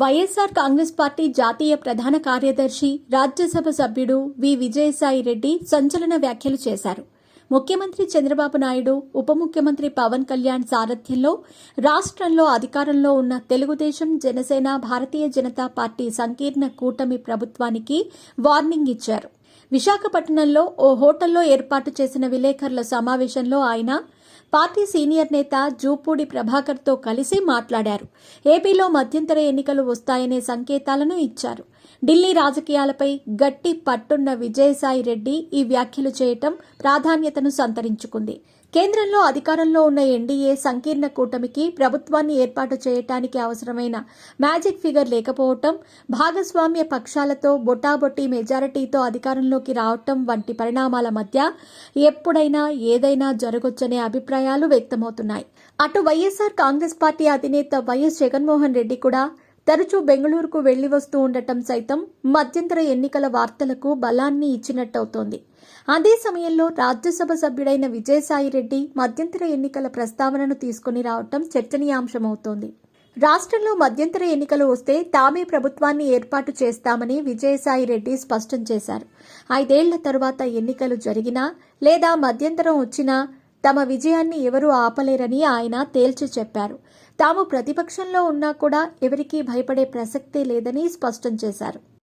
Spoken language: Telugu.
వైఎస్ఆర్ కాంగ్రెస్ పార్టీ జాతీయ ప్రధాన కార్యదర్శి రాజ్యసభ సభ్యుడు వి విజయసాయి రెడ్డి సంచలన వ్యాఖ్యలు చేశారు. ముఖ్యమంత్రి చంద్రబాబు నాయుడు, ఉప ముఖ్యమంత్రి పవన్ కళ్యాణ్ సారథ్యంలో రాష్ట్రంలో అధికారంలో ఉన్న తెలుగుదేశం, జనసేన, భారతీయ జనతా పార్టీ సంకీర్ణ కూటమి ప్రభుత్వానికి వార్నింగ్ ఇచ్చారు. విశాఖపట్నంలో ఓ హోటల్లో ఏర్పాటు చేసిన విలేకరుల సమావేశంలో ఆయన పార్టీ సీనియర్ నేత జూపూడి ప్రభాకర్తో కలిసి మాట్లాడారు. ఏపీలో మధ్యంతర ఎన్నికలు వస్తాయనే సంకేతాలను ఇచ్చారు. ఢిల్లీ రాజకీయాలపై గట్టి పట్టున్న విజయసాయి రెడ్డి ఈ వ్యాఖ్యలు చేయటం ప్రాధాన్యతను సంతరించుకుంది. కేంద్రంలో అధికారంలో ఉన్న ఎన్డీఏ సంకీర్ణ కూటమికి ప్రభుత్వాన్ని ఏర్పాటు చేయటానికి అవసరమైన మ్యాజిక్ ఫిగర్ లేకపోవటం, భాగస్వామ్య పక్షాలతో బొటాబొట్టి మెజారిటీతో అధికారంలోకి రావటం వంటి పరిణామాల మధ్య ఎప్పుడైనా ఏదైనా జరగొచ్చనే అభిప్రాయాలు వ్యక్తమవుతున్నాయి. అటు వైఎస్ఆర్ కాంగ్రెస్ పార్టీ అధినేత వైఎస్ జగన్మోహన్ రెడ్డి కూడా తరచూ బెంగళూరుకు వెళ్లి వస్తూ ఉండటం సైతం మధ్యంతర ఎన్నికల వార్తలకు బలాన్ని ఇచ్చినట్టవుతోంది. అదే సమయంలో రాజ్యసభ సభ్యుడైన విజయసాయి రెడ్డి మధ్యంతర ఎన్నికల ప్రస్తావనను తీసుకుని రావటం చర్చనీయాంశమవుతోంది. రాష్ట్రంలో మధ్యంతర ఎన్నికలు వస్తే తామే ప్రభుత్వాన్ని ఏర్పాటు చేస్తామని విజయసాయి రెడ్డి స్పష్టం చేశారు. 5 ఏళ్ల తరువాత ఎన్నికలు జరిగినా లేదా మధ్యంతరం వచ్చినా తమ విజయాన్ని ఎవరూ ఆపలేరని ఆయన తేల్చి చెప్పారు. తాము ప్రతిపక్షంలో ఉన్నా కూడా ఎవరికీ భయపడే ప్రసక్తే లేదని స్పష్టం చేశారు.